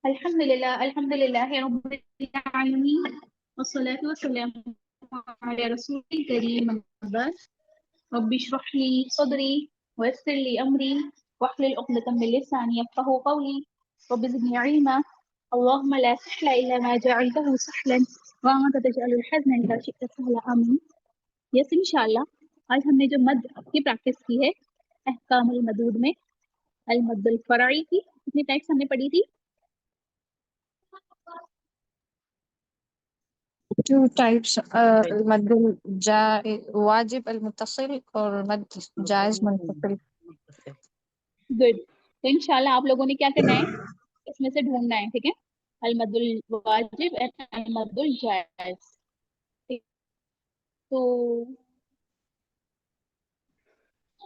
अल्हम्दुलिल्लाह रब्बिल आलमीन वस्सलातु वस्सलामु अला रसूलिल करीम अम्मा बाद रब्बि इश्रह ली सदरी वयस्सिर ली अमरी वहलुल उक़दतम मिन लिसानी यफ़क़हू क़ौली रब्बि ज़िदनी इल्मा अल्लाहुम्मा ला सहला इल्ला मा जअलतहु सहलन व अंता तजअलुल हज़्न इज़ा शि'ता सहला आमीन। यस इंशाअल्लाह आज हमने जो मद की प्रैक्टिस की है अहकामुल मदूद में अल मद्दुल फ़रई की कितनी टाइप्स हमने पढ़ी थी? Two types, मद वाजिब al-muttasil और मद जायज मुनफसिल। गुड। तो इंशाल्लाह आप लोगों ने क्या करना है, इसमें से ढूंढना है, ठीक है, अल मद्दुल वाजिब एंड अल मद्दुल जायज। तो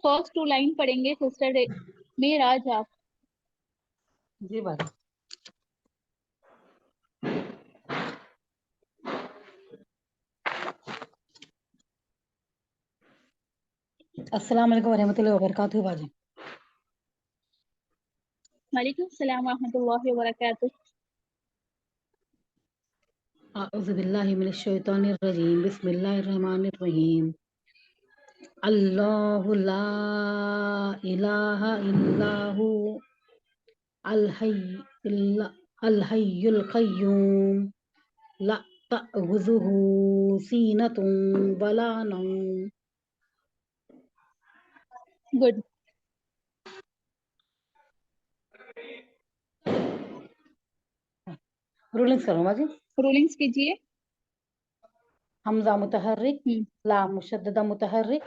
फर्स्ट टू लाइन पढ़ेंगे सिस्टर मेराज आप। जी बात। अस्सलाम वालेकुम रहमतुल्लाहि व बरकातुहू बाजी। वालेकुम सलाम व रहमतुल्लाहि व बरकातुहू। अऊज़ु बिल्लाहि मिनश शैतानिर रजीम बिस्मिल्लाहिर रहमानिर रहीम। अल्लाहु ला इलाहा इल्लाहु अल हय्युल क़य्यूम ला तअख़ुज़ुहु सीनतुन वला नौम। गुड। रूलिंग्स करो बाजी। रूलिंग्स कीजिए। हमजा मुतहर्रिक, लाम मुशद्ददा मुतहर्रिक,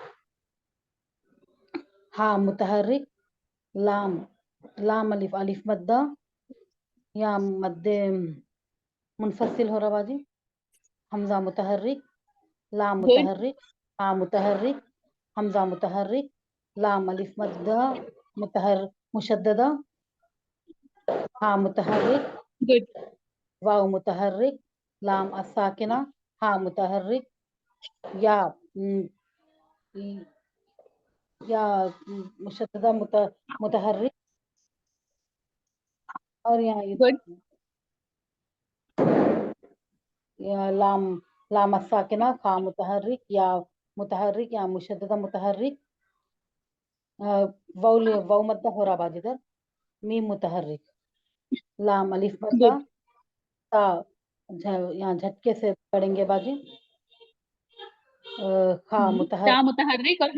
हा मुतहर्रिक, लाम अलिफ अलिफ मद्दा या मद्दे मुनफसिल हो रहा बाजी। हमजा मुतहर्रिक, लाम मुतहर्रिक, हा मुतहर्रिक, हमजा मुतहर्रिक, लाम अलिफ मद्दा मुशद्ददा, हा मुतहर्रिक, गुड। वाव मुतहर्रिक, लाम अस्साकिना, हा मुतहर्रिक, या मुशद्ददा मुतहर्रिक और यहाँ या लाम अस्साकिना, खा मुतहर्रिक या मुशद्ददा मुतहर्रिक, वाव मद्दा हो रहा बाजी इधर, मीम मुतहर्रिक, लाम अलिफ मद्दा, ता यहाँ झटके से पढ़ेंगे बाजी। खा मुतहर्रिक और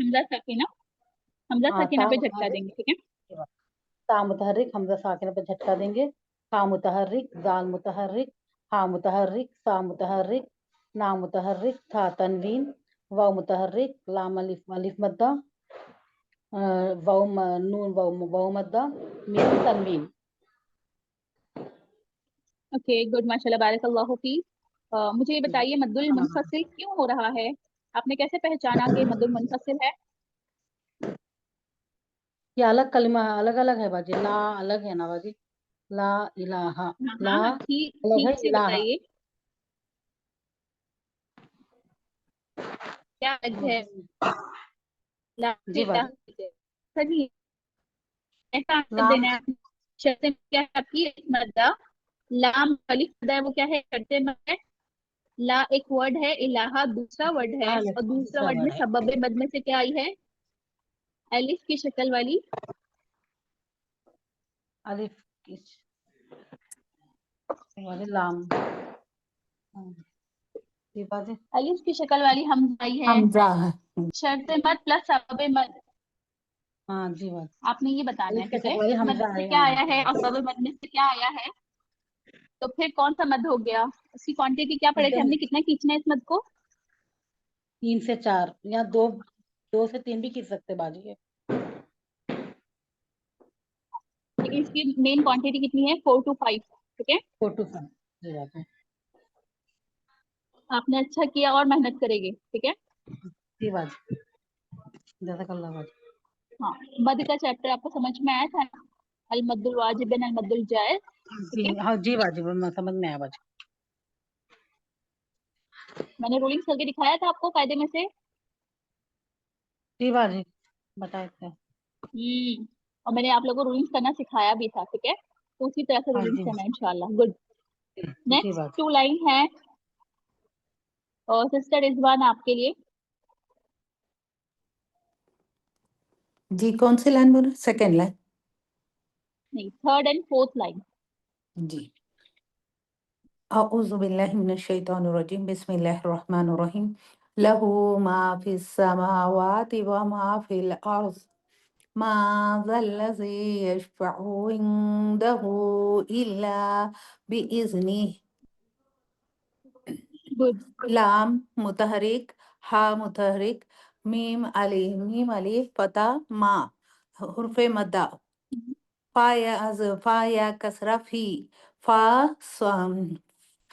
हमजा साकिना पे झटका देंगे, ठीक है। ता मुतहर्रिक हमजा साकिना पे झटका देंगे। खा मुतहर्रिक, दाल मुतहर्रिक, हा मुतहर्रिक, सा मुतहर्रिक, ना मुतहर्रिक, था तनवीन, वाव मुतहर्रिक, लाम अलिफ मद्दा, वाव मद्दा, मीम तनवीन। ओके गुड, माशाल्लाह बारकल्लाहु फी। मुझे ये बताइए मद्दुल मुनफसिल क्यों हो रहा है? आपने कैसे पहचाना कि मद्दुल मुनफसिल है? ये अलग कलमा अलग अलग है बाजी। ला अलग है ना बाजी, ला इलाहा, ला अलग है, ठीक से इलाहा बताइए क्या अलग है? ला जी बाजी। सही ऐसा देना है। शर्त क्या है आपकी? मद्दा लाम अलिफ मद्दा है, वो क्या है? शर्त मद है। ला एक वर्ड है, इलाहा दूसरा वर्ड है, और दूसरा वर्ड में सबब मद में से क्या आई है? अलिफ की शक्ल वाली, अलिफ की लाम, अलिफ की शक्ल वाली हमजा आई है। हमजा है। शर्त मद प्लस सबब मद। हाँ जी बात। आपने ये बताना है, ठीक है, मद हमजा से क्या आया है और सबब मद में से क्या आया है। तो फिर कौन सा मद हो गया? उसकी क्वांटिटी क्या पढ़े थे हमने? कितना खींचना है इस मद को? 3 से 4 या 2 से 3 भी खींच सकते बाजी है। लेकिन इसकी मेन क्वांटिटी कितनी है? 4 to 5, ठीक है। 4 to 5 जी बात है। आपने अच्छा किया और मेहनत करेंगे, ठीक है। जी बाजी, जज़ाकल्लाह बाजी। हाँ, मद का चैप्टर आपको समझ में आया था? अल मद्दुल वाजिब अल मद्दुल जायज, ठीक है। हाँ जी बाजी, मैं समझ में आया बाजी। मैंने रूलिंग्स करके दिखाया था आपको कायदे में से। जी बाजी बताए थे। और मैंने आप लोगों को रूलिंग्स करना सिखाया भी था, ठीक है। उसी तरह से हाँ रीडिंग जी करना है इंशाल्लाह। गुड। जी नेक्स्ट बात 2 लाइन है और सिस्टर रिजवान आपके लिए। जी कौन सी लाइन बोले? Second line. नहीं, 3rd and 4th लाइन। जी अऊज़ु बिल्लाहि मिनश शैतानिर रजीम बिस्मिल्लाहिर रहमानिर रहीम लहू मा फिस समावाति व मा फिल अर्ज़ मा ज़ल्लज़ी यशफ़अु इंदहु इल्ला बिइज़निहि। गुड। लाम मुतहरिक, हा मुतहरिक, मीम अलिफ फता, मा हुर्फ़े मद्दा, फा या कसरा फी, फा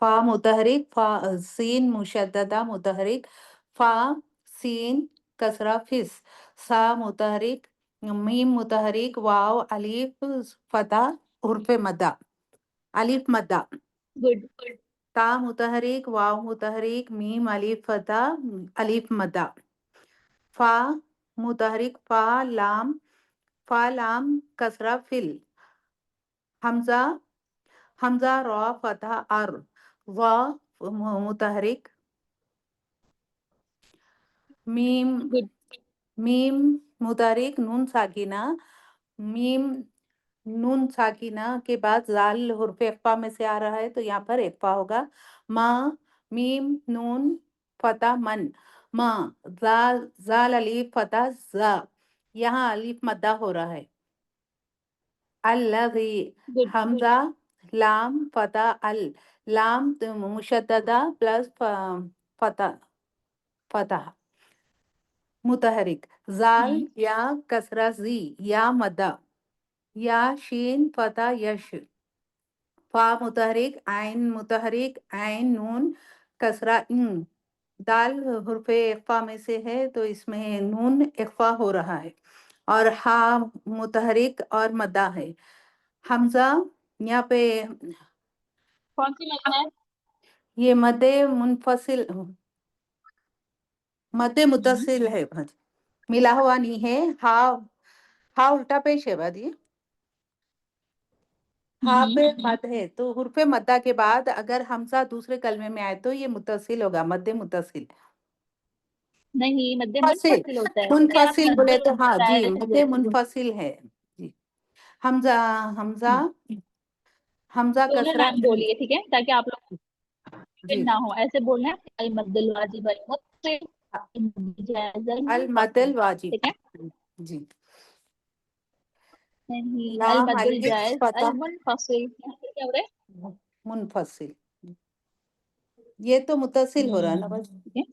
फा मुतहरिक, फा सीन मुशद्ददा मुतहरिक, फा सीन कसरा फिस, सा मुतहरिक, मीम मुतहरिक, वाव अलिफ फता हुर्फ़े मद्दा, अलिफ मद्दा, गुड। ता मुतहरिक, वाव मुतहरिक, मीम अलिफ फता, अलिफ मद्दा, फा मुतहरिक, फा लाम कसरा फिल, हमजा हमजा रॉ फतह अर, वा मुतहरिक, मीम गुड। मीम मुतहरिक, नून साकिना, मीम नून साकिना के बाद जाल हुर्फ इख्फा में से आ रहा है तो यहाँ पर इख्फा होगा। मा मीम नून फता मन, मा जाल अलीफ फता जा, यहाँ अलीफ मद्दा हो रहा है। अल्लज़ी गुड। हमजा लाम फता अल, लाम मुशद्ददा प्लस फता फता मुतहरिक, जाल या कसरा जी, या मद्दा, या शीन फता यश, फा मुतहरिक, आइन नून कसरा इन, दाल हुर्फे इख्फा में से है तो इसमें नून इख्फा हो रहा है और हा मुतहरिक और मद्दा है। हमजा यहाँ पे कौन सी लाइन है? ये मद्दे मुनफसिल, मद्दे मुतसिल है भाजी, मिला हुआ नहीं है। हा उल्टा पेश है भाजी, हाँ पे मद है तो हुर्फे मद्दा के बाद अगर हमजा दूसरे कलमे में आए तो ये मुतसिल होगा, मद्दे मुतसिल। नहीं, मद्दे फसिल मुनफसिल होता है। जैसे आप मुनफसिल बोले तो हाँ जी, जायज मद्दे मुनफसिल है जी। हमजा हमजा हमजा दोनों कसरा लाइन बोलिए, ठीक है, ताकि आप लोग जी। ना हो। ऐसे बोलना है अल मद्दुल वाजिब अल मुत्तसिल, जायज अल अल मुनफसिल, मदल वाजिब ठीक है। जी। नहीं, अल लाम मद्दुल अलिफ जायज फता अल मुनफसिल, यहाँ पे क्या हो रहा है? मुनफसिल, ये तो मुतसिल हो रहा है ना बस। ठीक है,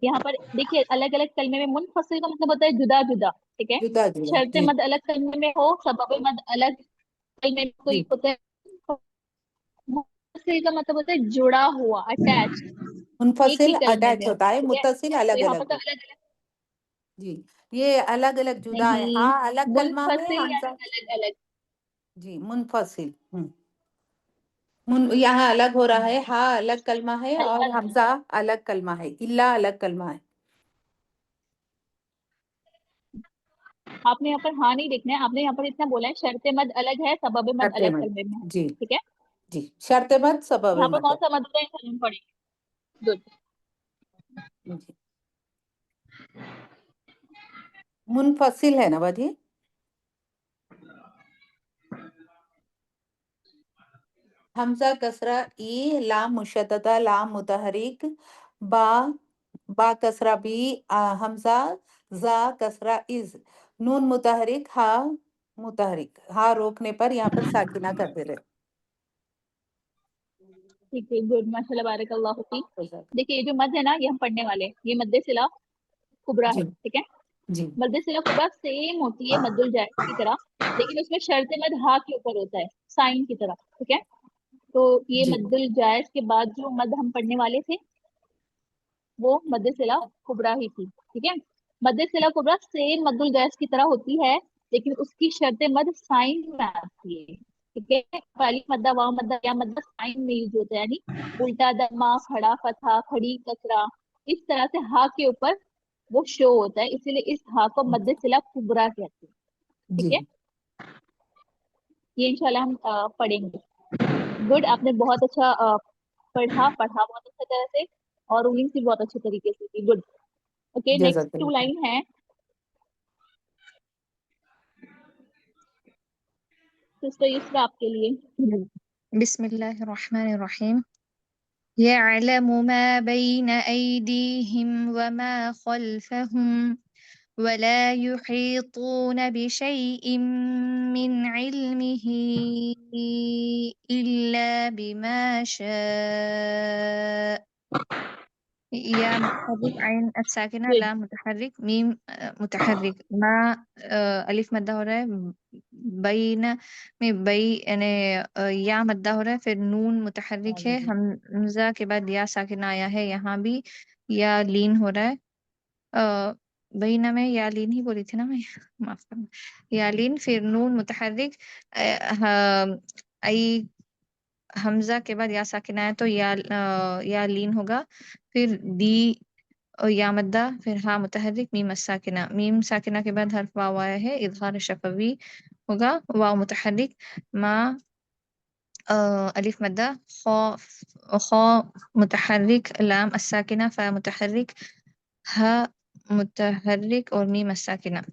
यहाँ पर देखिए अलग अलग कलमे में मुनफसिल का मतलब होता है जुदा जुदा, ठीक है। जुदा जुदा शर्त जी मद अलग कलमे में हो, सबब मद अलग कलमे में कोई जी। होता है। मुनफसिल का मतलब होता है जुड़ा हुआ, अटैच एक ही मुनफसिल कलमे अटैच में, होता है, ठीक है। मुतसिल तो अलग यहाँ पर अलग तो हो अलग अलग जी। ये अलग अलग जुदा है, नहीं, हाँ अलग कलमा है मुनफसिल यानी हमजा अलग अलग। जी। मुनफसिल यहाँ अलग हो रहा है, हाँ अलग कलमा है और हमजा अलग कलमा है, इल्ला अलग कलमा है। आपने यहाँ पर हाँ नहीं देखना है, आपने यहाँ पर इतना बोला है शर्त मद अलग है, सबब मद शर्त अलग मद कलमे में है, जी ठीक है। जी, शर्त मद सबब यहाँ पर मद कौन सा मद होता है समझ पड़ेगा। गुड। जी। मुनफसिल है ना बाजी, हमजा कसरा ई, लाम मुशद्ददा, लाम मुतहरिक, बा बा कसरा बी, हमजा जा कसरा इज, नून मुतहरिक, हा मुतहरिक, हा रोकने पर यहाँ पर साकिना कर दे रहे। ठीक है, गुड, माशाल्लाह, बारकल्लाहु फीक। जी देखिए ये जो मद है ना, ये हम पढ़ने वाले हैं, ये मद्दे सिला कुबरा है, जी ठीक है। जी मद्दे सिला कुबरा सेम होती है मद्दुल जायज की तरह, लेकिन उसमें शर्त मद हा के ऊपर होता है, साइन की तरह, ठीक है। तो ये जी मद्दुल जायज के बाद जो मद हम पढ़ने वाले थे वो मद्दे सिला कुबरा ही थी, ठीक है। मद्दे सिला कुबरा सेम मद्दुल जायज की तरह होती है, लेकिन उसकी शर्त मद साइन में आती है, ठीक है। पहली मद्दा, वाव मद्दा, या मद्दा साइन में यूज होता है, यानी उल्टा दम्मा, खड़ा फतहा, खड़ी कसरा, इस तरह से हा के ऊपर वो शो होता है, इसीलिए इस हा को मद्दे सिला कुबरा कहते हैं, ठीक जी है। ये इंशाल्लाह हम पढ़ेंगे। गुड, आपने बहुत अच्छा पढ़ा बहुत अच्छा तरह से, और रूलिंग भी बहुत अच्छे तरीके से की। गुड। ओके, नेक्स्ट 2 जज़ाकल्लाह। लाइन है सिस्टर युस्रा आपके लिए। बिस्मिल्लाहिर्रहमानिर्रहीम। यअलमु मा बैन अयदीहिम व मा खल्फहुम वला युहीतून बिशैइन मिन इल्मिही इल्ला बिमा शाअ। या मुतहर्रिक आइन साकिना गुड। ला मुतहर्रिक मीम मुतहर्रिक मा अलिफ मद्दा हो रहा है बैन में बई यानी या मद्दा हो रहा है, फिर नून मुतहर्रिक है, हमजा के बाद या साकिना आया है, यहाँ भी या लीन हो रहा है। बैना में या लीन ही बोली थी ना मैं, माफ करना, या लीन, फिर नून मुतहर्रिक आई हमजा के बाद या साकिना है तो या लीन होगा, फिर दी और या मद्दा, फिर हा मुतहर्रिक मीम साकिना, मीम साकिना के बाद हर्फ वाव आया है, इज़हार शफवी होगा, वाव मुतहर्रिक मा अलिफ मद्दा, खा मुतहर्रिक, लाम अस्साकिना, फा मुतहर्रिक, हा मुतहर्रिक और मीम साकिना,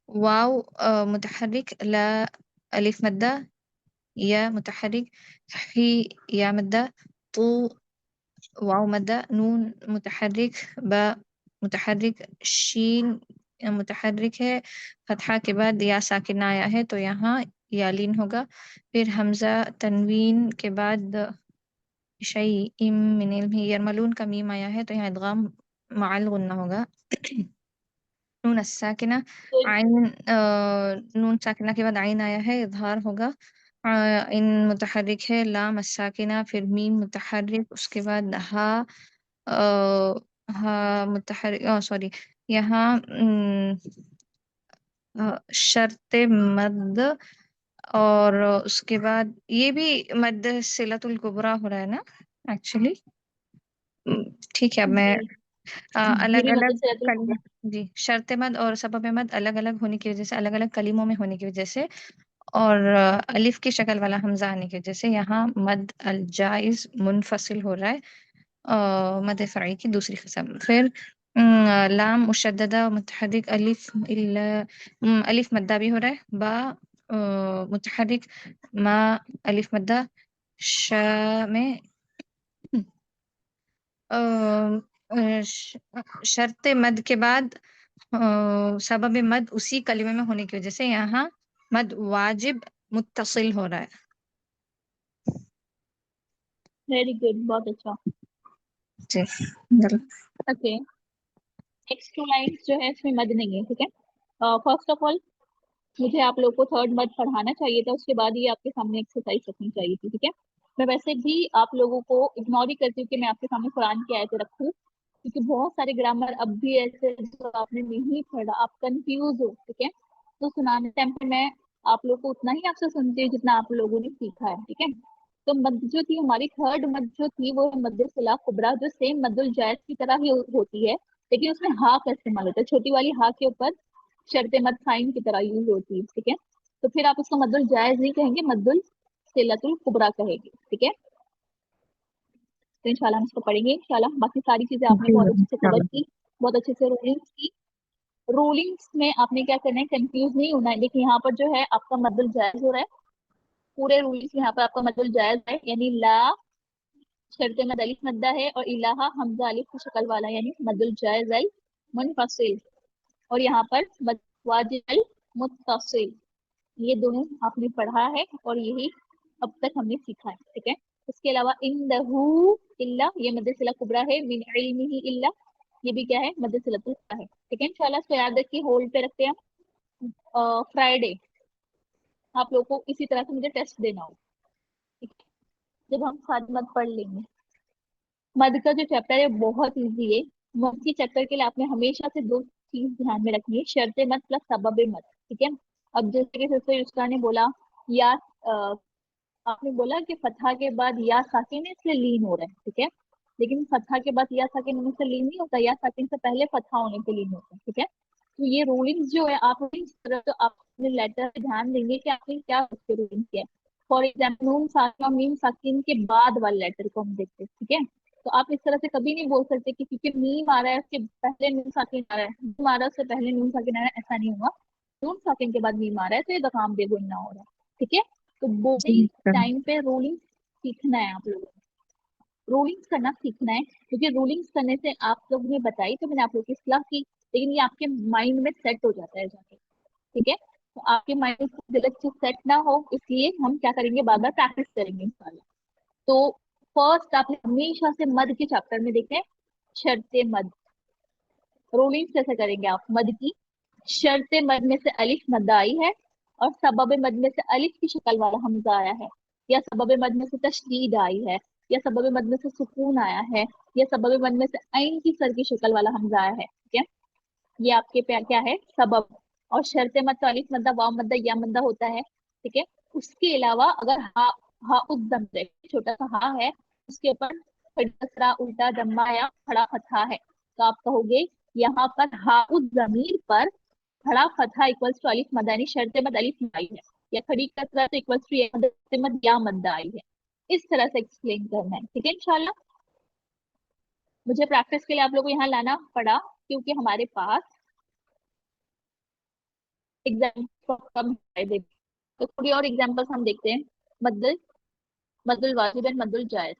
वाव मुतहर्रिक, ला अलिफ मद्दा, या मुतहर्रिक, ही या मद्दा, तू वाव मद्दा, नून मुतहर्रिक, बा मुतहर्रिक, शीन मुतहर्रिक है, फतहा के बाद या साकिना आया है तो यहाँ यालीन होगा, फिर हमजा तनवीन के बाद शैइम मिन इल्मिही यरमलून का मीम आया है तो यहाँ इदगाम मअल गुन्ना होगा। नून साकिना आइन नून साकिना के बाद आइन आया है, इजहार होगा। इन मुतहर्रिक है, लाम साकिना, फिर मीम मुतहर्रिक, उसके बाद हा हा मुतहर्रिक, सॉरी, यहाँ शर्त मद, और उसके बाद ये भी मद सिलतुल कुबरा हो रहा है ना एक्चुअली। ठीक है, अब मैं जी, ये अलग भी अलग मदद से रहती कलिम, है। जी, शर्त मद और सबब मद अलग अलग होने की वजह से, अलग अलग कलीमों में होने की वजह से, और अलिफ की शक्ल वाला हमजा आने की वजह से यहाँ मद अल जाइज मुनफसिल हो रहा है, मद फ़रई की दूसरी किस्म। फिर लाम मुशद्ददा मुतहर्रिक, अलिफ मद्दा भी हो रहा है, बा मुतहर्रिक, मा अलिफ मद्दा, शा में शर्त मद के बाद सबब मद उसी कलिमे में होने की वजह से यहाँ मद वाजिब मुत्तसिल हो रहा है। वेरी गुड, बहुत अच्छा। जी, ओके, नेक्स्ट 2 लाइन्स जो है इसमें मद नहीं है, ठीक है। फर्स्ट ऑफ ऑल मुझे आप लोग को थर्ड मद पढ़ाना चाहिए था, उसके बाद ये आपके सामने एक्सरसाइज रखनी चाहिए थी, ठीक है। मैं वैसे भी आप लोगों को इग्नोर ही करती हूँ कि मैं आपके सामने कुरान की आयतें रखूँ, क्योंकि बहुत सारे ग्रामर अब भी ऐसे हैं जो आपने नहीं पढ़ा, आप कंफ्यूज हो, ठीक है। तो सुनाने टाइम पे मैं आप लोग को उतना ही आपसे सुनती हूँ जितना आप लोगों ने सीखा है, ठीक है। तो मद जो थी हमारी, थर्ड मद जो थी वो है मद सिला कुबरा, जो सेम मद्दुल जायज की तरह ही होती है, लेकिन उसमें हा का इस्तेमाल होता है, छोटी वाली हा के ऊपर शर्त मद साइन की तरह यूज होती है, ठीक है। तो फिर आप उसको मद्दुल जायज नहीं कहेंगे, मद्दुल सिलतुल कुबरा कहेंगे, ठीक है। तो इंशाल्लाह हम इसको पढ़ेंगे इंशाल्लाह। बाकी सारी चीजें आपने बहुत अच्छे से कवर की, बहुत अच्छे से रूलिंग्स की। रूलिंग्स में आपने क्या करना है, कंफ्यूज नहीं होना है। देखिए यहाँ पर जो है आपका मद्दुल जायज हो रहा है, पूरे रूलिंग्स में यहाँ पर आपका मद्दुल जायज है, यानी ला शर्त मद अलिफ मद्दा है, और इलाहा हमजा अलिफ की शक्ल वाला, यानी मद्दुल जायज अल मुनफसिल, और यहाँ पर मद वाजिब अल मुत्तसिल। ये दोनों आपने पढ़ा है और यही अब तक हमने सीखा है, ठीक है। इसके अलावा इंदहू इल्ला, ये मद सिला कुबरा है, मिन इल्मिही इल्ला, ये भी क्या है, मद सिलतुल कुबरा है, ठीक है। इंशाल्लाह इसको याद रखिए, होल्ड पे रखते हैं हम। फ्राइडे आप लोग को इसी तरह से मुझे टेस्ट देना हो, ठीक है, जब हम सारी मद पढ़ लेंगे। मद का जो चैप्टर है बहुत इजी है। मद के चैप्टर के लिए आपने हमेशा से 2 चीज ध्यान में रखनी है, शर्त मद प्लस सबब मद, ठीक है। अब जैसे कि सिस्टर युस्रा ने बोला, या आपने बोला कि फतहा के बाद या साकिन है इसलिए लीन हो रहा है, ठीक है। लेकिन फतहा के बाद या साकिन होने से लीन नहीं होता, या साकिन से पहले फतहा होने से लीन होता है, ठीक है। तो ये रूलिंग्स जो है आप तो आप لیٹر پہ دھیان دیں گے کہ آپ نے کیا اس کے رولنگ کیا ہے. فار ایگزامپل نون ساکن اور میم ساکن کے بعد والے لیٹر کو ہم دیکھتے ہیں. ٹھیک ہے, تو آپ اس طرح سے کبھی نہیں بول سکتے کہ کیونکہ میم آ رہا ہے اس کے پہلے نون ساکن آ رہا ہے, میم آ رہا ہے اس سے پہلے نون ساکن آ رہا ہے, ایسا نہیں ہوگا. نون ساکن کے بعد میم آ رہا ہے تو یہ دکام بے گننا ہو رہا ہے. ٹھیک ہے, تو بولنگ ٹائم پہ رولنگ سیکھنا ہے آپ لوگوں کو, رولنگس کرنا سیکھنا ہے, کیونکہ رولنگس کرنے سے آپ لوگ نے بتائی تو میں نے آپ لوگوں کی اصلاح کی, لیکن یہ آپ کے مائنڈ میں سیٹ ہو جاتا ہے جا کے. ٹھیک ہے, تو آپ کے مائنڈ میں غلط چیز سیٹ نہ ہو, اس لیے ہم کیا کریں گے, بار بار پریکٹس کریں گے انشاءاللہ. تو فرسٹ آپ نے ہمیشہ سے مد کے چیپٹر میں دیکھیں شرط مد, رولنگ کیسے کریں گے آپ. مد کی شرط مد میں سے الف مد آئی ہے, اور سبب مد میں سے الف کی شکل والا حمزہ آیا ہے, یا سبب مد میں سے تشدید آئی ہے, یا سبب مد میں سے سکون آیا ہے, یا سبب مد میں سے عین کی سر کی شکل والا حمزہ آیا ہے. ٹھیک ہے, یہ آپ کے کیا ہے سبب. اور شرط مد تو الف مدہ واو مدہ یا مدہ ہوتا ہے. ٹھیک ہے, اس کے علاوہ اگر ہا الضم چھوٹا سا ہا ہے, اس کے اوپر کسرا الٹا دمہ یا کھڑا فتحہ ہے, تو آپ کہو گے یہاں پر ہا الضمیر پر کھڑا فتحہ اکولس ٹو الف مدہ, یعنی شرط مد الف میں آئی ہے, یا کھڑی کسرا تو اکولس ٹو شرط مد یا مدہ آئی ہے. اس طرح سے ایکسپلین کرنا ہے. ٹھیک ہے, انشاءاللہ مجھے پریکٹس کے لیے آپ لوگوں کو یہاں لانا پڑا, کیونکہ ہمارے پاس ایگزامپل تو تھوڑی اور ایگزامپلس ہم دیکھتے ہیں. مد الواجب اینڈ مد الجائز.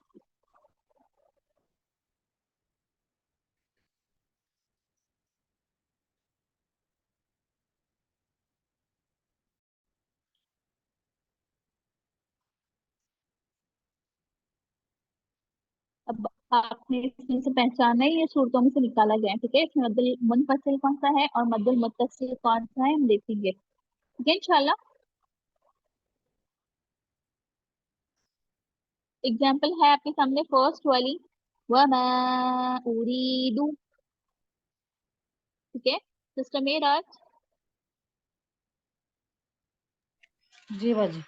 اب آپ نے اس میں سے پہچانا ہے, یہ صورتوں میں سے نکالا گیا ہے. ٹھیک ہے, اس میں مد المنفصل کون سا ہے اور مد المتصل کون سا ہے, ہم دیکھیں گے. ٹھیک ہے انشاءاللہ. ایگزامپل ہے آپ کے سامنے فرسٹ والی, وما اريد. ٹھیک ہے, سسٹر میراج جی باجی.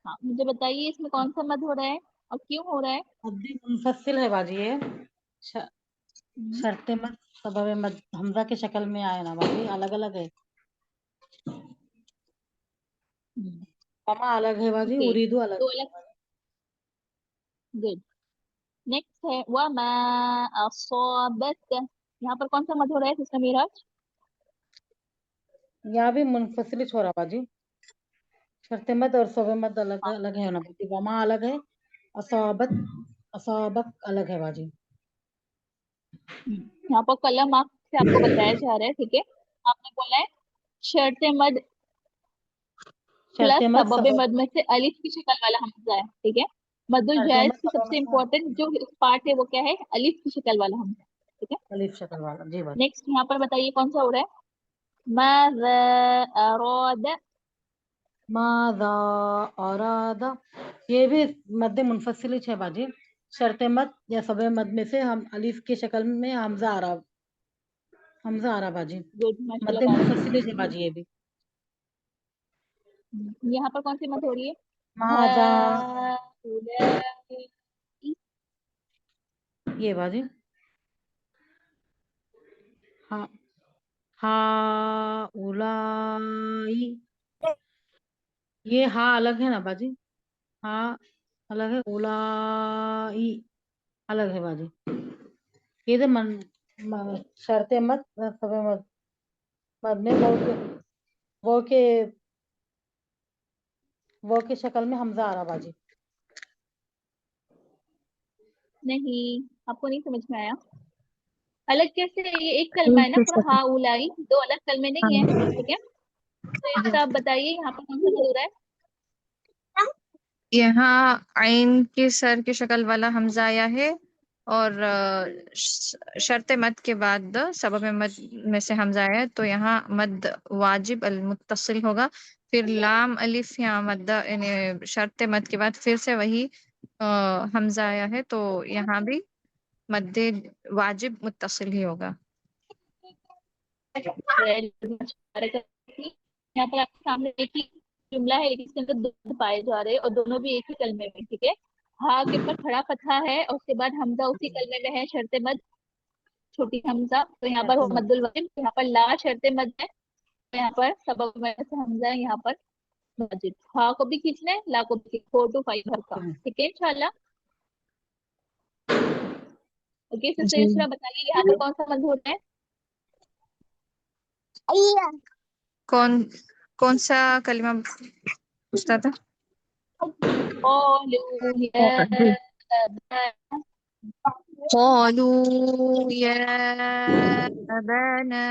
ہاں مجھے بتائیے اس میں کون سا مد ہو رہا ہے اور کیوں ہو رہا ہے. مد منفصل ہے باجی, یہ شرط مد سبب مد حمزہ کی شکل میں آئے نا باجی, الگ الگ ہے. وما الگ ہے باجی, اوکے, اریدو الگ تو ہے. الگ. گڈ. نیکسٹ ہے وما اصابک, یہاں پر کون سا مد ہو رہا ہے سسٹر میراج. یہاں بھی منفصل ہی چھوڑا باجی, شرط مد اور سبب مد الگ الگ ہے نا باجی. وما الگ ہے, اصابک الگ ہے باجی. یہاں پر قلم آپ سے آپ کو بتایا جا رہا ہے. ٹھیک ہے, آپ نے بولا ہے شرط مد شرط پلس مد سبب مد میں سے الف کی شکل والا حمزہ ہے. ٹھیک ہے, مد شرط الجائز مد کی سب سبب سے مد امپورٹنٹ جو پارٹ ہے وہ کیا ہے, الف کی شکل والا حمزہ. ٹھیک ہے, الف شکل والا. جی باجی. نیکسٹ یہاں پر بتائیے کون سا ہو رہا ہے. ماذا اراد, ماذا اراد, یہ بھی مد منفصل ہی ہے باجی. شرط مد یا سبب مد میں سے ہم الف کی شکل میں حمزہ آ رہا, حمزہ آ رہا باجی. گڈ ماشاء مد اللہ بارک منفصل اللہ. ہے باجی یہ بھی. یہاں پر کون سی مد ہو رہی ہے. ماذا, هؤلاء, یہ باجی. ہاں ہؤلاء, یہ ہاں الگ ہے نا باجی, ہاں الگ ہے, اولائی الگ ہے باجی. یہ تو شرط مد سبب مد مد میں وہ کی شکل میں حمزہ آ رہا باجی. نہیں آپ کو نہیں سمجھ میں آیا. الگ کیسے ہے, یہ ایک کلمہ ہے نا, پر ہا اولائی دو الگ کلمے نہیں ہیں. ٹھیک ہے, تو ایک آپ بتائیے یہاں پر کون سا مد ہو رہا ہے. یہاں عین کی سر کی شکل والا حمزہ آیا ہے, اور شرط مد کے بعد سبب مد میں سے حمزہ آیا ہے, تو یہاں مد واجب المتصل ہوگا. پھر لام الف یا مدہ یعنی شرط مد کے بعد پھر سے وہی حمزہ آیا ہے, تو یہاں بھی مد واجب متصل ہی ہوگا. یہاں پر آپ کے سامنے ایک ہی جملہ ہے, لیکن اس کے اندر دو پائے جا رہے ہیں اور دونوں بھی ایک ہی کلمے میں. ٹھیک ہے, ہا کے اوپر کھڑا فتحہ ہے اور اس کے بعد حمزہ اسی کلمے میں ہے, شرط مد چھوٹی حمزہ. تو یہاں پر شرط وہ مد مد الواجب, یہاں پر لا شرط مد ہے, यहाँ पर सबब में से हमजा है यहाँ पर वाजिब। हा को भी खींचना है, ला को भी 4 to 5 हर का, ठीक है इंशाल्लाह। ओके सिस्टर जी। इसरा बताइए यहाँ पर कौन सा मद हो रहा है? कौन कौन सा कलिमा पूछता था? قالوا يا أبانا قالوا يا أبانا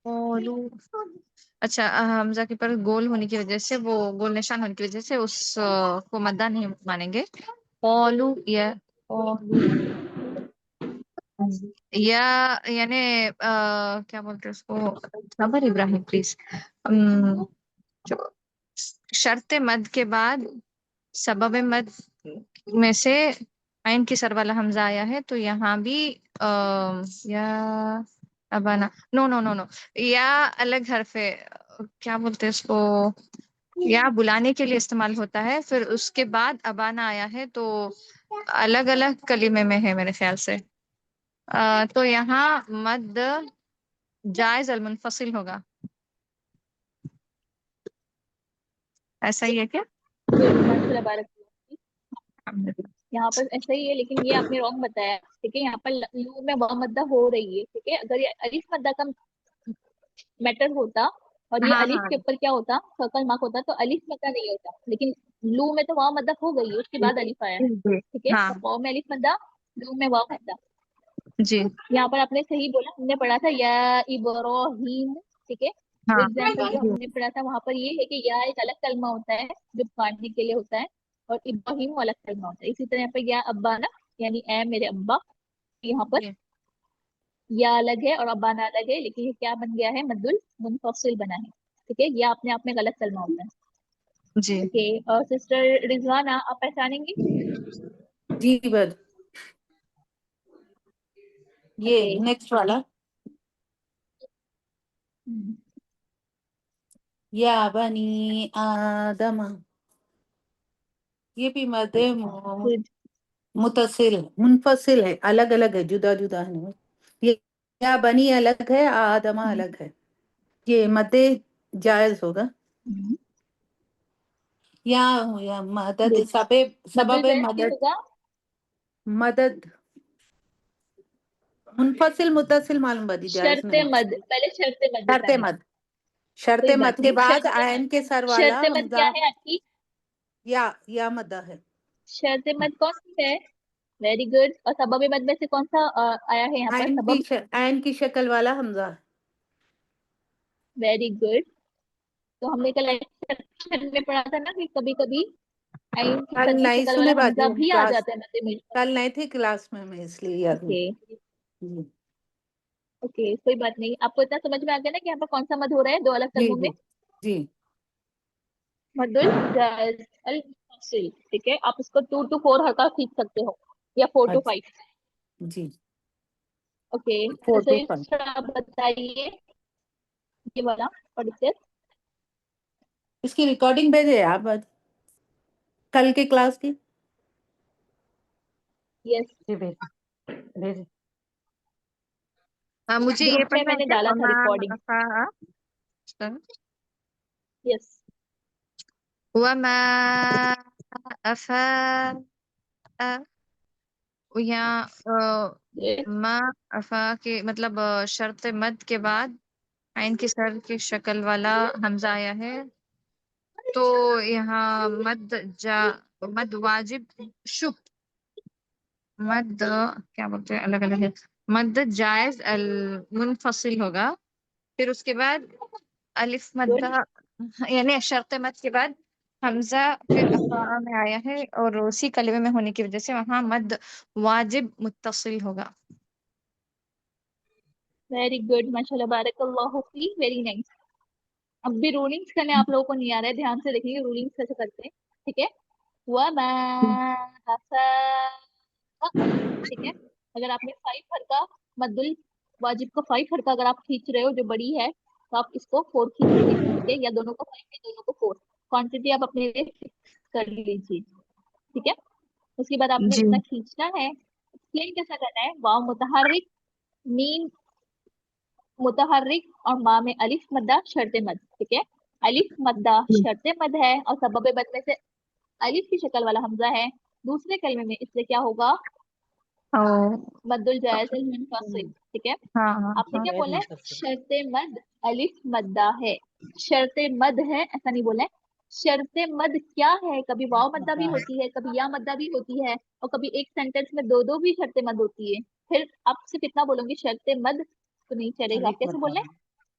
قالوا अच्छा हमजा के पर गोल होने की वजह से, वो गोल निशान होने की वजह से उस को मद्दा नहीं मानेंगे। قالوا या या यानी क्या बोलते हैं उसको, खबर इब्राहिम प्लीज। जो शर्त मद के बाद सबब मद में से आइन की सर वाला हमजा आया है, तो यहाँ भी या अबाना, नो नो नो नो, या अलग हरफ है, क्या बोलते हैं इसको, या बुलाने के लिए इस्तेमाल होता है, फिर उसके बाद अबाना आया है, तो अलग अलग कलीमे में है मेरे ख्याल से। तो यहाँ मद जायज अल मुनफसिल होगा, ऐसा ही है क्या? गुड माशाल्लाह बारक। यहाँ पर ऐसा ही है, लेकिन ये आपने रॉन्ग बताया, ठीक है। यहाँ पर लू में वाव मद्दा हो रही है, ठीक है। अगर ये अलिफ मद्दा का मैटर होता और ये हाँ अलिफ हाँ के ऊपर क्या होता, सर्कल मार्क होता, तो अलिफ मद्दा नहीं होता। लेकिन लू में तो वाव मद्दा हो गई है, उसके बाद अलिफ आया है, जी ठीक है। तो हाँ वाव में अलिफ मद्दा, लू में वाव मद्दा। जी यहाँ पर आपने सही बोला, हमने पढ़ा था या इब्राहीम, ठीक है। हाँ एग्जाम्पल जो जी हमने पढ़ा था वहां पर ये है कि या एक अलग कलमा होता है जो पढ़ने के लिए होता है, और इब्राहिम अलग कलमा होता है। इसी तरह यहाँ पर या अब्बाना यानी ए मेरे अब्बा, यहाँ पर जी या अलग है और अब्बाना अलग है, लेकिन ये क्या बन गया है, मद्दुल मुनफसिल बना है, ठीक है। ये अपने आप में गलत कलमा होता है, जी। ओके। और सिस्टर रिजवाना आप पहचानेंगी? जी बस ये ओके नेक्स्ट वाला, या बनी आदम, ये भी मद गुड। मुतसिल मुनफसिल है, अलग अलग है, जुदा जुदा है। ये या बनी अलग है, आदमा अलग है, ये मद जायज होगा। या मदद गुड। सबब मद्दुल सबब जायज क्यों मदद, होगा? मदद मुनफसिल मुतसिल मालूम बदी जायज शर्त नहीं। मद, पहले शर्त मद शर्त बताएं। मद, शर्त कोई मद बात के नहीं, बाद शर्त मद, आयन के सर वाला शर्त मद क्या हमजा है आपकी? या मदा है। शर्त मद कौन सी है? Very good. और सबब मद में से कौन सा आया है यहाँ पर सबब? आयन की शक्ल वाला हमजा। Very good. तो हमने कल एक्सेप्शन में पढ़ा था ना कि कभी कभी आइन की कल सर की नहीं शक्ल वाला सुने बाजी हमजा भी आ क्लास, जाता है मद्दे में। कल नहीं थी क्लास में, मैं इसलिए याद नहीं। ओके जी ओके, कोई बात नहीं। आपको इतना समझ में आ गया ना कि यहाँ पर कौन सा मद हो रहा है दो अलग जी कलमों में? जी जी मद्दुल जायज अल मुफसिल, ठीक है। आप इसको 2 to 4 हरका खींच सकते हो, या 4 to 5। जी। ओके तो 4 to 5 सही आप बताइए ये वाला पढ़ते। इसकी रिकॉर्डिंग भेजे आप आज, कल के क्लास की। यस, जी भेज भेज। मुझे ये ग्रुप में पढ़ना है मैंने क्या, डाला था वमा रिकॉर्डिंग। यस वमा अफा, यहाँ मा अफा के मतलब शर्त मद के बाद आइन की सर की शक्ल वाला हमजा आया है, तो यहाँ मद वाजिब शुभ, मद क्या बोलते हैं, अलग अलग है, मद जायज अल मुनफसिल होगा। फिर उसके बाद अलिफ गुड। मद्दा, यानी शर्त मद के बाद हमजा फिर अफा में आया है, और उसी कलमे में होने की वजह से वहां मद वाजिब मुत्तसिल होगा। वेरी गुड माशाल्लाह बारकल्लाहु फी, वेरी नाइस। अब भी रूलिंग्स करने आप लोगों को नहीं आ रहा है, ध्यान से देखिए रूलिंग्स कैसे करते हैं, ठीक है। वमा अफा, ठीक है। अगर आपने 5 हरका मद्दुल वाजिब को 5 हरका अगर आप खींच रहे हो जो बड़ी है, तो आप इसको 4 खींचेंगे, ठीक है। या दोनों को 5 या दोनों को 4, क्वांटिटी आप अपने लिए फिक्स कर लीजिए, ठीक है। उसके बाद आपने जी जितना खींचना है एक्सप्लेन कैसा करना है। वाव मुतहर्रिक मीन मुतहर्रिक और मा में अलिफ मद्दा शर्त मद, ठीक है। अलिफ मद्दा शर्त मद है और सबब मद में से अलिफ की शक्ल वाला हमजा है दूसरे कलमे में, इसलिए क्या होगा और मद्दुल जायज़ अल मुनफसिल, ठीक है। हाँ हाँ आपने हाँ क्या बोला है मुनफसिल। शर्त मद अलिफ मद्दा है, शर्त मद है ऐसा नहीं बोला है। शर्त मद क्या है, कभी वाव मद्दा भी होती है, कभी या मद्दा भी होती है, और कभी एक सेंटेंस में दो दो भी शर्त मद होती है। फिर आप सिर्फ इतना बोलोगे शर्त मद तो नहीं चलेगा, आप अलिफ कैसे मद्दा बोल रहे हैं।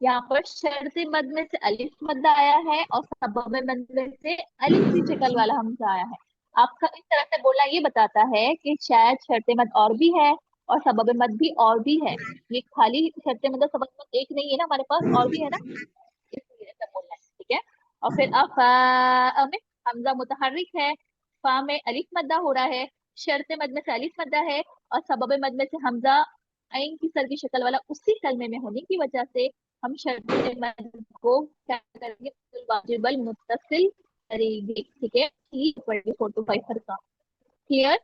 यहाँ पर शर्त मद में से अलिफ मद्दा आया है और सबब मद में से अलिफ की शक्ल वाला हमजा आया है। आपका इस तरह से बोलना ये बताता है कि शायद शर्त मद और भी है और सबब मद भी और भी है, ये खाली शर्त मद और सबब मद एक नहीं है ना, हमारे पास और भी है ना, इसलिए ऐसा बोलना है, ठीक है। और फिर अफा में हमजा मुतहर्रिक है, फा में अलिफ मद्दा हो रहा है, शर्त मद में से अलिफ मद्दा है और सबब मद में से हमजा आइन की सर की शक्ल वाला उसी कलमे में होने की वजह से हम शर्त मद को क्या करेंगे वाजिबल मुत्तसिल करेंगे, ठीक है। 4 to 5 हरका क्लियर।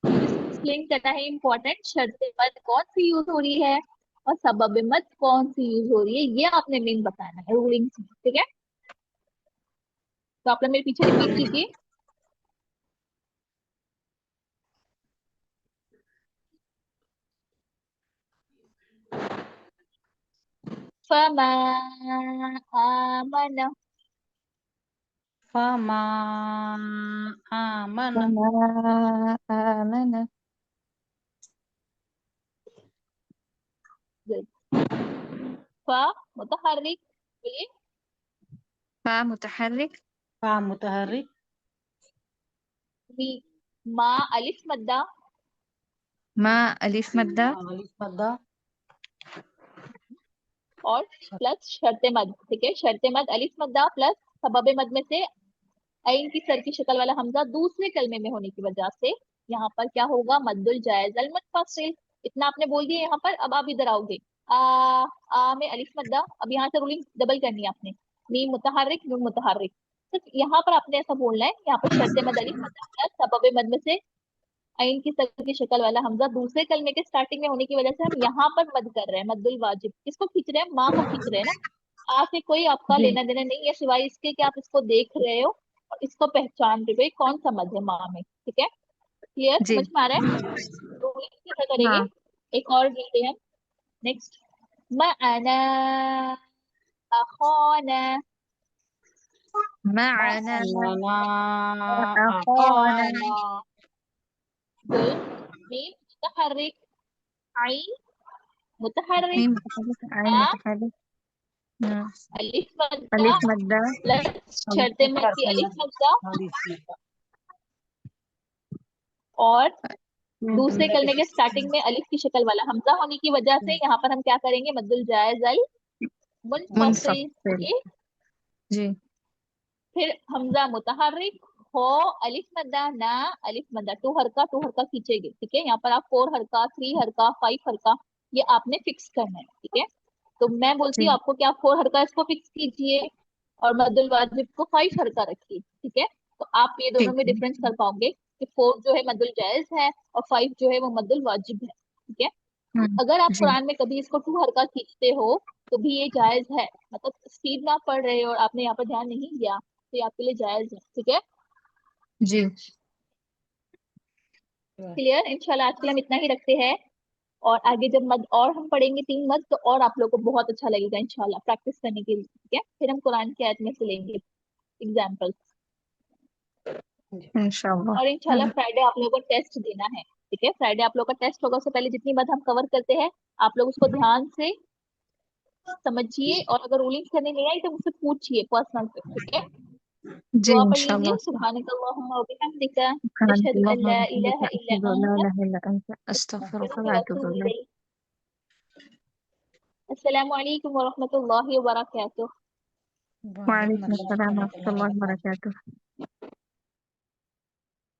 एक्सप्लेन करना है इम्पोर्टेंट, शर्त मद कौन सी यूज हो रही है और सबब मद कौन सी यूज हो रही है, ये आपने मेन बताना है रूलिंग, ठीक है। तो आप लोग मेरे पीछे रिपीट कीजिए। फमा आमन फमा आमन वमा आमन फा मुतहर्रिक, बोलिए। फा मुतहर्रिक फा मुतहर्रिक मी मा अलिफ मद्दा मा अलिफ मद्दा अलिफ मद्दा और प्लस शर्त मद, ठीक है। शर्त मद अलिफ मद्दा प्लस सबब मद में से आइन की सर की शक्ल वाला हमजा दूसरे कलमे में होने की वजह से यहाँ पर क्या होगा मद्दुल जायज़ अल मुनफसिल। इतना आपने बोल दिया यहाँ पर। अब आप इधर आओगे आ में अलिफ मद्दा, अब यहाँ से रूलिंग डबल करनी है आपने, मीम मुतहर्रिक नून मुतहर्रिक, तो यहाँ पर आपने ऐसा बोलना है, यहाँ पर शर्त मद अलिफ मद्दा प्लस सबब मद में से आइन की सर की शक्ल वाला हमजा दूसरे कलमे के स्टार्टिंग में होने की वजह से हम यहाँ पर मद कर रहे हैं, मद्दुल वाजिब। किसको खींच रहे हैं, माँ को खींच रहे हैं ना। आ से कोई आपका जी लेना देना नहीं है सिवाय इसके कि आप इसको देख रहे हो और इसको पहचान रहे हो कौन सा मद है माँ में, ठीक है। क्लियर, जी समझ में आ रहा है। रूलिंग कैसा करेंगे, हाँ एक और गिनते हैं। नेक्स्ट मअना अखाना, मअना मना अखाना अखाना गुड। मीम मुतहर्रिक, आइन मुतहर्रिक, मीम मुतहर्रिक आइन आ मुतहर्रिक अलिफ मद्दा अलिफ मद्दा प्लस शर्त मद की शर्त अलिफ मद मद्दा अलिफ मद्दा और दूसरे हमजा कलमे के के स्टार्टिंग में अलिफ की शक्ल वाला हमजा होने की वजह से यहाँ पर हम क्या करेंगे मद्दुल जायज़ अल मुनफसिल, मुनफसिल ओके। जी फिर हमजा मुतहर्रिक हो अलिफ मद्दा ना अलिफ मद्दा, टू हरका खींचेंगे, ठीक है। यहाँ पर आप 4 हरका 3 हरका 5 हरका ये आपने फिक्स करना है, ठीक है। तो मैं बोलती जी हूँ आपको कि आप 4 हरका इसको फिक्स कीजिए और मद्दुल वाजिब को 5 हरका रखिए, ठीक है। तो आप ये दोनों ठीक में डिफरेंस कर पाओगे कि 4 जो है मद्दुल जायज है और 5 जो है वो मद्दुल वाजिब है, ठीक है। अगर आप जी कुरान में कभी इसको 2 हरका खींचते हो तो भी ये जायज है, मतलब स्पीड में आप पढ़ रहे हो और आपने यहाँ पर ध्यान नहीं दिया तो ये आपके लिए जायज है, ठीक है। जी क्लियर, इंशाल्लाह आज के लिए हम इतना ही रखते हैं और आगे जब मद और हम पढ़ेंगे 3 मद तो और आप लोगों को बहुत अच्छा लगेगा इंशाल्लाह प्रैक्टिस करने के लिए, ठीक है। फिर हम कुरान की आयत में से लेंगे एग्जाम्पल इंशाअल्लाह और इंशाल्लाह फ्राइडे आप लोगों को टेस्ट देना है, ठीक है। फ्राइडे आप लोग का टेस्ट होगा, उससे पहले जितनी मद हम कवर करते हैं आप लोग उसको ध्यान से समझिए और अगर रूलिंग करने नहीं आई तो मुझसे पूछिए पर्सनल पे, ठीक है। जी दुआ पढ़ लीजिए, इंशाअल्लाह सुब्हानकल्लाहुम्मा व बिहम्दिका अशहदु सुब्हानकल्लाह अल्ला व इलाहा बिहम्दिका इल्ला अशहदु अल्ला अंता इलाहा इल्ला अंता अस्तगफिरुका व अतूबु अस्तगफिरुका व इलैक। इलैक। अस्सलामु अलैकुम व रहमतुल्लाहि व बरकातुहू। वालेकुम अस्सलाम व रहमतुल्लाहि व बरकातुहू।